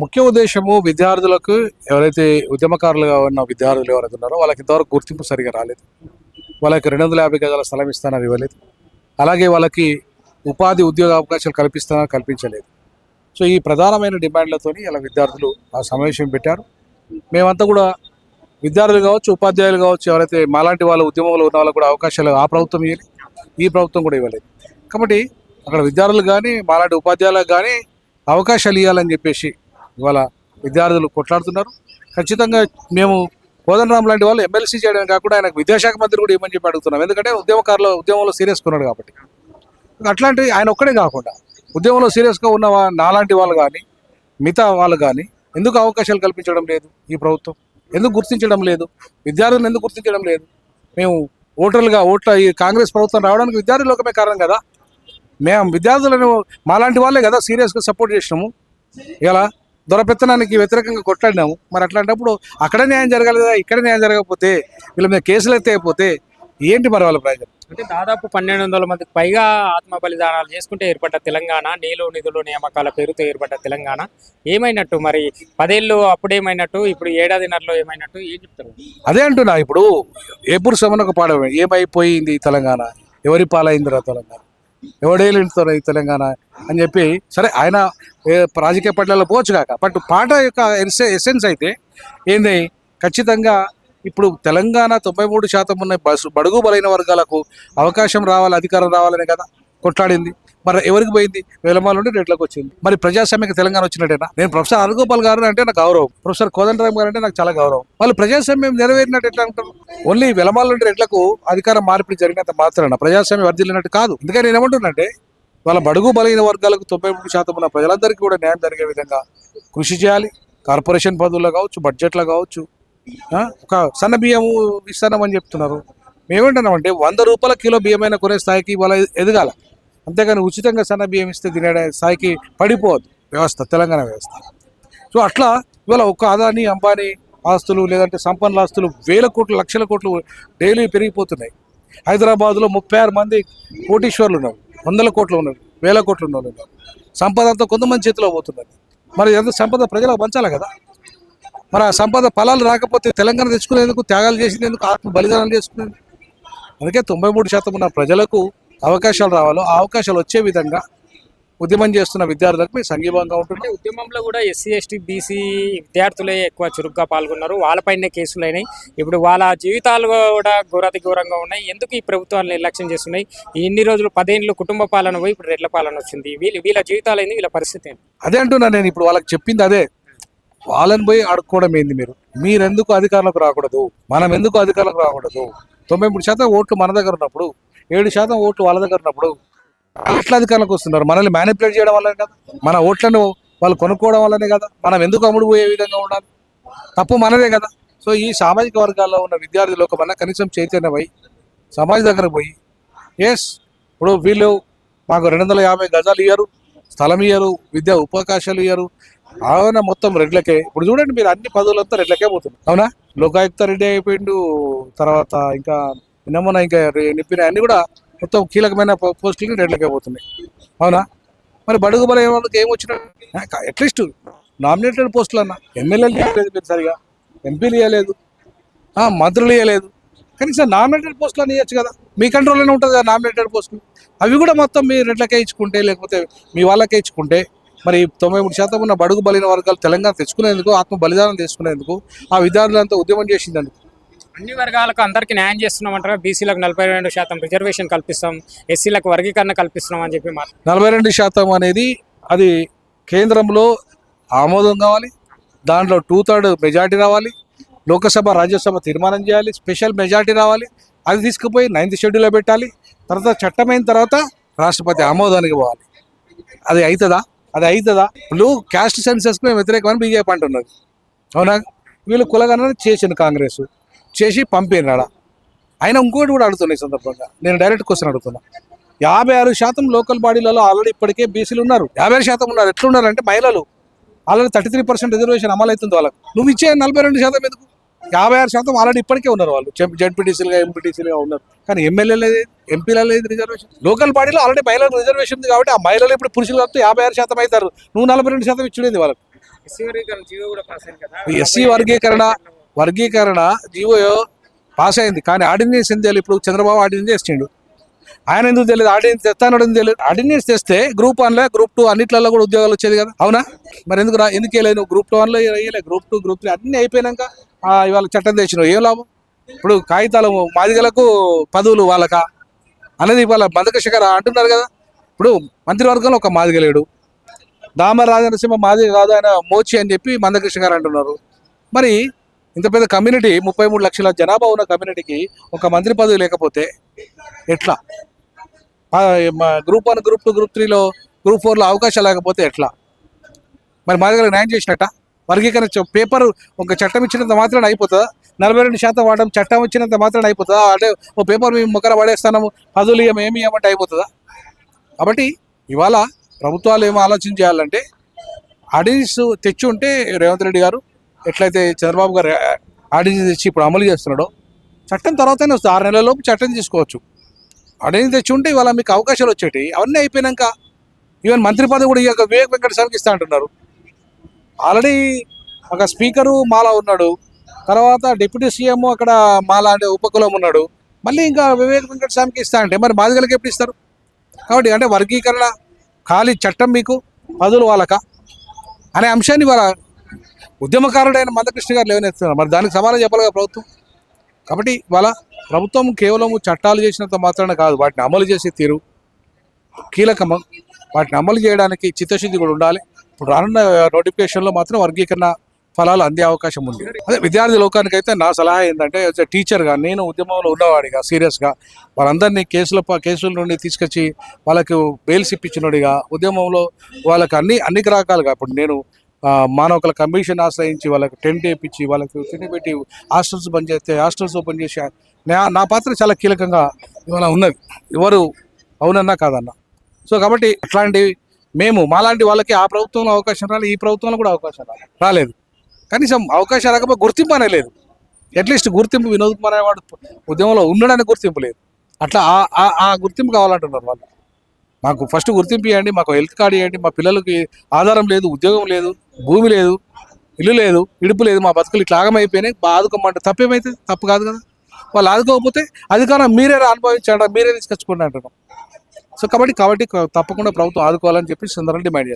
ముఖ్య ఉద్దేశము విద్యార్థులకు ఎవరైతే ఉద్యమకారులుగా ఉన్న విద్యార్థులు ఎవరైతే ఉన్నారో వాళ్ళకి ఇంతవరకు గుర్తింపు సరిగా రాలేదు. వాళ్ళకి 250 గజాల స్థలం ఇస్తానని ఇవ్వలేదు. అలాగే వాళ్ళకి ఉపాధి ఉద్యోగ అవకాశాలు కల్పిస్తానని కల్పించలేదు. సో ఈ ప్రధానమైన డిమాండ్లతోని ఇలా విద్యార్థులు ఆ సమావేశం పెట్టారు. మేమంతా కూడా విద్యార్థులు కావచ్చు, ఉపాధ్యాయులు కావచ్చు, ఎవరైతే మాలాంటి వాళ్ళ ఉద్యమంలో ఉన్న వాళ్ళకు కూడా అవకాశాలు ఆ ప్రభుత్వం ఇవ్వలేదు, ఈ ప్రభుత్వం కూడా ఇవ్వలేదు. కాబట్టి అక్కడ విద్యార్థులు కానీ మాలాంటి ఉపాధ్యాయులకు కానీ అవకాశాలు ఇవ్వాలని చెప్పేసి ఇవాళ విద్యార్థులు కొట్లాడుతున్నారు. ఖచ్చితంగా మేము కోదండరామ్ లాంటి వాళ్ళు ఎమ్మెల్సీ చేయడం కాకుండా ఆయనకు విద్యాశాఖ మంత్రి కూడా ఇవ్వమని చెప్పి అడుగుతున్నాం. ఎందుకంటే ఉద్యమంలో సీరియస్గా ఉన్నాడు కాబట్టి. అట్లాంటి ఆయన ఒక్కడే కాకుండా ఉద్యమంలో సీరియస్గా ఉన్న నాలాంటి వాళ్ళు కానీ మిగతా వాళ్ళు కానీ ఎందుకు అవకాశాలు కల్పించడం లేదు? ఈ ప్రభుత్వం ఎందుకు గుర్తించడం లేదు? విద్యార్థులను ఎందుకు గుర్తించడం లేదు? మేము ఓట్ల ఈ కాంగ్రెస్ ప్రభుత్వం రావడానికి విద్యార్థి లోకమే కారణం కదా. మేము విద్యార్థులను మాలాంటి వాళ్ళే కదా సీరియస్గా సపోర్ట్ చేసినాము. ఇలా దొరపెత్తనానికి వ్యతిరేకంగా కొట్లాడినాము. మరి అట్లాంటప్పుడు అక్కడ న్యాయం జరగాలి కదా, ఇక్కడ న్యాయం జరగకపోతే వీళ్ళ మీద కేసులు ఎత్తేయకపోతే ఏంటి మరి వాళ్ళ ప్రయోజనం? అంటే దాదాపు 1200 మందికి పైగా ఆత్మ బలిదానాలు చేసుకుంటే ఏర్పడ్డ తెలంగాణ, నిధులు నియామకాల పేరుతో ఏర్పడ్డ తెలంగాణ ఏమైనట్టు? మరి 10 ఏళ్ళు అప్పుడేమైనట్టు, ఇప్పుడు ఏడాదిన్నరలో ఏమైనట్టు ఏం చెప్తారు? అదే అంటున్నా. ఇప్పుడు ఏపూరు సమనొక పాడమే ఏమైపోయింది తెలంగాణ, ఎవరి పాలైందిరా తెలంగాణ, ఎవడేళ్ళతో ఈ తెలంగాణ అని చెప్పి, సరే ఆయన రాజకీయ పార్టీలలో పోవచ్చు కాక, బట్ పాట యొక్క ఎసెన్స్ అయితే ఏంది? ఖచ్చితంగా ఇప్పుడు తెలంగాణ 93% ఉన్న బడుగు బలైన వర్గాలకు అవకాశం రావాలి, అధికారం రావాలనే కదా కొట్లాడింది. మరి ఎవరికి పోయింది? వేలమాల నుండి రెడ్లకు వచ్చింది. మరి ప్రజాస్వామ్యక తెలంగాణ వచ్చినట్టేనా? నేను ప్రొఫెసర్ హరగోపాల్ గారు అంటే నాకు గౌరవం, ప్రొఫెసర్ కోదండరామ్ గారు అంటే నాకు చాలా గౌరవం. వాళ్ళు ప్రజాస్వామ్యం నెరవేరినట్టు ఎట్లా అంటారు? ఓన్లీ వెలమాల నుండి రెడ్లకు అధికారం మార్పిడి జరిగినంత మాత్రాన ప్రజాస్వామ్యం వర్ధిల్లినట్టు కాదు. అందుకని నేను ఏమంటున్నానంటే వాళ్ళ బడుగు బలైన వర్గాలకు 93% ఉన్న ప్రజలందరికీ కూడా న్యాయం జరిగే విధంగా కృషి చేయాలి. కార్పొరేషన్ పదవుల్లో కావచ్చు, బడ్జెట్లో కావచ్చు. ఒక సన్న బియ్యము ఇస్తానమని చెప్తున్నారు. మేమేంటున్నామంటే 100 రూపాయల కిలో బియ్యమైన కొనే స్థాయికి వాళ్ళ ఎదగాల. అంతేగాని ఉచితంగా సన్న బియ్యం ఇస్తే తినే స్థాయికి పడిపోవద్దు వ్యవస్థ, తెలంగాణ వ్యవస్థ. సో అట్లా ఇవాళ ఒక అదాని అంబానీ ఆస్తులు లేదంటే సంపన్నుల ఆస్తులు వేల కోట్లు లక్షల కోట్లు డైలీ పెరిగిపోతున్నాయి. హైదరాబాద్లో 36 మంది కోటీశ్వర్లు ఉన్నారు, 100 కోట్లు ఉన్నారు, వేల కోట్లు ఉన్న వాళ్ళు ఉన్నారు. సంపద అంతా కొంతమంది చేతిలో పోతున్నది. మరి ఎంత సంపద ప్రజలకు పంచాలి కదా. మరి ఆ సంపద ఫలాలు రాకపోతే తెలంగాణ తెచ్చుకునేందుకు, త్యాగాలు చేసేందుకు, ఆత్మ బలిదానాలు చేసుకునేందుకు. అందుకే 93% ఉన్న ప్రజలకు అవకాశాలు రావాలో ఆ అవకాశాలు వచ్చే విధంగా ఉద్యమం చేస్తున్న విద్యార్థులకు మేము సంఘీభంగా ఉంటుంది. ఉద్యమంలో కూడా ఎస్సీ, ఎస్టీ, బీసీ విద్యార్థులే ఎక్కువ చురుగ్గా పాల్గొన్నారు. వాళ్ళపైనే కేసులు అయినాయి. ఇప్పుడు వాళ్ళ జీవితాలు కూడా ఘోరంగా ఉన్నాయి. ఎందుకు ఈ ప్రభుత్వాలు నిర్లక్ష్యం చేస్తున్నాయి? ఇన్ని రోజులు 10 ఏళ్ళు కుటుంబ పాలన పోయి ఇప్పుడు రెడ్ల పాలన వచ్చింది. వీళ్ళ జీవితాలు ఏంది, వీళ్ళ పరిస్థితి ఏంటి? అదే అంటున్నా నేను. ఇప్పుడు వాళ్ళకి చెప్పింది అదే. వాళ్ళని పోయి అడుక్కోవడం ఏంది? మీరెందుకు అధికారంలోకి రాకూడదు, మనం ఎందుకు అధికారంలోకి రాకూడదు? 93% ఓట్లు మన దగ్గర ఉన్నప్పుడు, 7% ఓట్లు వాళ్ళ దగ్గర ఉన్నప్పుడు ఎట్లా అధికారంలోకి వస్తున్నారు? మనల్ని మ్యానిపులేట్ చేయడం వల్లనే కదా, మన ఓట్లను వాళ్ళు కొనుక్కోవడం వల్లనే కదా. మనం ఎందుకు అమ్ముడు పోయే విధంగా ఉండాలి? తప్పు మనదే కదా. సో ఈ సామాజిక వర్గాల్లో ఉన్న విద్యార్థి లోకమన్నా కనీసం చైతన్యమై సమాజ దగ్గరకు పోయి, ఇప్పుడు వీళ్ళు మాకు 250 గజాలు ఇయ్యరు, స్థలం ఇయ్యరు, విద్యా ఉపకాశాలు ఇయ్యరు, అవునా మొత్తం రెడ్లకే. ఇప్పుడు చూడండి మీరు, అన్ని పదవులంతా రెడ్లకే పోతుంది. అవునా? లోకాయుక్త రెడ్డి అయిపోయిండు, తర్వాత ఇంకా నిన్నమొన్న ఇంకా నింపిన అన్ని కూడా మొత్తం కీలకమైన పోస్టులకి రెడ్లకే పోతున్నాయి. అవునా? మరి బడుగు బలైన వాళ్ళకి ఏం వచ్చినా అట్లీస్ట్ నామినేటెడ్ పోస్టులు అన్నా ఎమ్మెల్యేలు ఇవ్వలేదు మీరు సరిగా, ఎంపీలు ఇవ్వలేదు, మంత్రులు ఇవ్వలేదు, కనీసం నామినేటెడ్ పోస్టులు అని ఇవ్వచ్చు కదా. మీ కంట్రోల్లోనే ఉంటుంది కదా నామినేటెడ్ పోస్టులు. అవి కూడా మొత్తం మీ రెడ్లకే ఇచ్చుకుంటే, లేకపోతే మీ వాళ్ళకే ఇచ్చుకుంటే, మరి 93% ఉన్న బడుగు బలిన వర్గాలు తెలంగాణ తెచ్చుకునేందుకు, ఆత్మ బలిదానం చేసుకునేందుకు ఆ విద్యార్థులంతా ఉద్యమం చేసిందండి. అన్ని వర్గాలకు అందరికీ న్యాయం చేస్తున్నామంటారా? బీసీలకు 42% రిజర్వేషన్ కల్పిస్తాం, ఎస్సీలకు వర్గీకరణ కల్పిస్తున్నాం అని చెప్పి 42% అనేది అది కేంద్రంలో ఆమోదం కావాలి, దాంట్లో 2/3 మెజార్టీ రావాలి, లోకసభ రాజ్యసభ తీర్మానం చేయాలి, స్పెషల్ మెజార్టీ రావాలి, అది తీసుకుపోయి 9th షెడ్యూల్లో పెట్టాలి. తర్వాత చట్టమైన తర్వాత రాష్ట్రపతి ఆమోదానికి పోవాలి. అది అవుతుందా? ఇప్పుడు క్యాస్ట్ సెన్సెస్కు మేము వ్యతిరేకమని బీజేపీ అంటున్నది. అవునా? వీళ్ళు కులగణన చేసింది కాంగ్రెస్, చేసి పంపినాడా. ఆయన ఇంకోటి కూడా అడుగుతున్నాయి సందర్భంగా, నేను డైరెక్ట్ క్వశ్చన్ అడుగుతున్నా. 56% లోకల్ బాడీలలో ఆల్రెడీ ఇప్పటికే బీసీలు ఉన్నారు, 50% ఉన్నారు. ఎట్లున్నారు అంటే మహిళలు ఆల్రెడీ 33% రిజర్వేషన్ అమలు అవుతుంది వాళ్ళకు. నువ్వు ఇచ్చే 42% ఎందుకు? 56% ఆల్రెడీ ఇప్పటికే ఉన్నారు వాళ్ళు, జడ్పీటీసీలుగా ఎంపీటీసీలుగా ఉన్నారు. కానీ ఎమ్మెల్యేలు ఎంపీల లేదు రిజర్వేషన్. లోకల్ బాడీలో ఆల్రెడీ మహిళలకు రిజర్వేషన్ ఉంది కాబట్టి ఆ మహిళలు ఇప్పుడు పురుషులు కాబట్టి 56% అవుతారు. నువ్వు 42% ఇచ్చుడేది వాళ్ళకి. ఎస్సీ వర్గీకరణ జీవో కూడా పాస్ అయింది కదా. ఎస్సీ వర్గీకరణ జీవో పాస్ అయింది, కానీ ఆర్డినెన్స్ ఏం తెలియదు. ఇప్పుడు చంద్రబాబు ఆర్డినెన్స్ చేసిండు, ఆయన ఎందుకు తెలియదు? ఆర్డినెన్స్ తెస్తాను తెలియదు. ఆర్డినెన్స్ తెస్తే గ్రూప్ 1లో గ్రూప్ 2 అన్నిట్లలో కూడా ఉద్యోగాలు వచ్చేది కదా, అవునా? మరి ఎందుకు ఎందుకు వేయలేదు? గ్రూప్ 1లో వేయలేదు, గ్రూప్ 2 గ్రూప్ 3 అన్నీ అయిపోయినాక ఇవాళ చట్టం తెచ్చినావు, ఏం లాభం? ఇప్పుడు కాగితాలు మాదిగలకు పదవులు వాళ్ళకా అనేది ఇవాళ మందకృష్ణ గారు అంటున్నారు కదా. ఇప్పుడు మంత్రివర్గంలో ఒక మాదిగ లేడు, దామర రాజనరసింహ మాదిగ కాదు, ఆయన మోచి అని చెప్పి మందకృష్ణ గారు అంటున్నారు. మరి ఇంత పెద్ద కమ్యూనిటీ, 33 లక్షల జనాభా ఉన్న కమ్యూనిటీకి ఒక మంత్రి పదవి లేకపోతే ఎట్లా? గ్రూప్ 1 గ్రూప్ 2 గ్రూప్ 3లో గ్రూప్ 4లో అవకాశాలు లేకపోతే ఎట్లా? మరి మాదిగలకు న్యాయం చేసినట్ట? వర్గీకరణ పేపర్ ఒక చట్టం ఇచ్చినంత మాత్రాన అయిపోతుందా? 42% వాడడం చట్టం ఇచ్చినంత మాత్రాన అయిపోతుందా? అంటే ఓ పేపర్ మేము మొక్కర పడేస్తాము, పదులు ఏమి ఇవ్వమంటే అయిపోతుందా? కాబట్టి ఇవాళ ప్రభుత్వాలు ఏమో ఆలోచన చేయాలంటే, ఆర్డినెన్స్ తెచ్చి ఉంటే రేవంత్ రెడ్డి గారు ఎట్లయితే చంద్రబాబు గారు ఆర్డినెన్స్ తెచ్చి ఇప్పుడు అమలు చేస్తున్నాడో, చట్టం తర్వాతనే వస్తుంది, 6 నెలల లోపు చట్టం తీసుకోవచ్చు. ఆర్డినెన్స్ తెచ్చి ఉంటే ఇవాళ మీకు అవకాశాలు వచ్చేటి. అవన్నీ అయిపోయినాక ఈవెన్ మంత్రి పదవి కూడా ఇక వివేక్ వెంకటస్వామికి ఇస్తా అంటున్నారు. ఆల్రెడీ ఒక స్పీకరు మాలా ఉన్నాడు, తర్వాత డిప్యూటీ సీఎం అక్కడ మాలా అంటే ఉపకులం ఉన్నాడు, మళ్ళీ ఇంకా వివేక్ వెంకటస్వామికి ఇస్తా అంటే మరి మాదిగలకి ఎప్పుడు ఇస్తారు? కాబట్టి అంటే వర్గీకరణ ఖాళీ చట్టం మీకు, పదులు వాళ్ళకా అనే అంశాన్ని వాళ్ళ ఉద్యమకారుడైన మందకృష్ణ గారు లేవనెత్తున్నారు. మరి దానికి సమాధానం చెప్పాలిగా ప్రభుత్వం. కాబట్టి వాళ్ళ ప్రభుత్వం కేవలం చట్టాలు చేసినంత మాత్రాన కాదు, వాటిని అమలు చేసే తీరు కీలకము. వాటిని అమలు చేయడానికి చిత్తశుద్ధి కూడా ఉండాలి. ఇప్పుడు రానున్న నోటిఫికేషన్లో మాత్రం వర్గీకరణ ఫలాలు అందే అవకాశం ఉంది. అదే విద్యార్థి లోకానికైతే నా సలహా ఏంటంటే, టీచర్గా నేను ఉద్యమంలో ఉన్నవాడిగా సీరియస్గా వాళ్ళందరినీ కేసుల నుండి తీసుకొచ్చి వాళ్ళకు బెయిల్స్ ఇప్పించినోడిగా, ఉద్యమంలో వాళ్ళకి అన్ని రకాలుగా ఇప్పుడు నేను మానవకుల కమిషన్ ఆశ్రయించి వాళ్ళకి టెంట్ వేయించి వాళ్ళకి తిండిపెట్టి హాస్టల్స్ బంద్ చేస్తే హాస్టల్స్ ఓపెన్ చేసి నా పాత్ర చాలా కీలకంగా ఇవాళ ఉన్నది, ఎవరు అవునన్నా కాదన్నా. సో కాబట్టి అట్లాంటి మాలాంటి వాళ్ళకి ఆ ప్రభుత్వంలో అవకాశం రాలేదు, ఈ ప్రభుత్వంలో కూడా అవకాశం రాలేదు. కనీసం అవకాశం రాకపోతే గుర్తింపు అనే లేదు. అట్లీస్ట్ గుర్తింపు, వినోద్ కుమార్ అనేవాడు ఉద్యమంలో ఉండడానికి గుర్తింపు లేదు. అట్లా ఆ గుర్తింపు కావాలంటున్నారు వాళ్ళు. మాకు ఫస్ట్ గుర్తింపు ఇవ్వండి, మాకు హెల్త్ కార్డు ఇవ్వండి, మా పిల్లలకి ఆధారం లేదు, ఉద్యోగం లేదు, భూమి లేదు, ఇల్లు లేదు, ఇడుపు లేదు, మా బతుకులు ఇట్లా ఆగమైపోయినాయి, ఆదుకోమంటే తప్పేమైతే తప్పు కాదు కదా. వాళ్ళు ఆదుకోకపోతే అధికారం మీరే అనుభవించండి, మీరే తీసుకొచ్చుకోండి అంటున్నాం. సో కాబట్టి తప్పకుండా ప్రభుత్వం ఆదుకోవాలని చెప్పి సందర్భంగా డిమాండ్ చేస్తాం.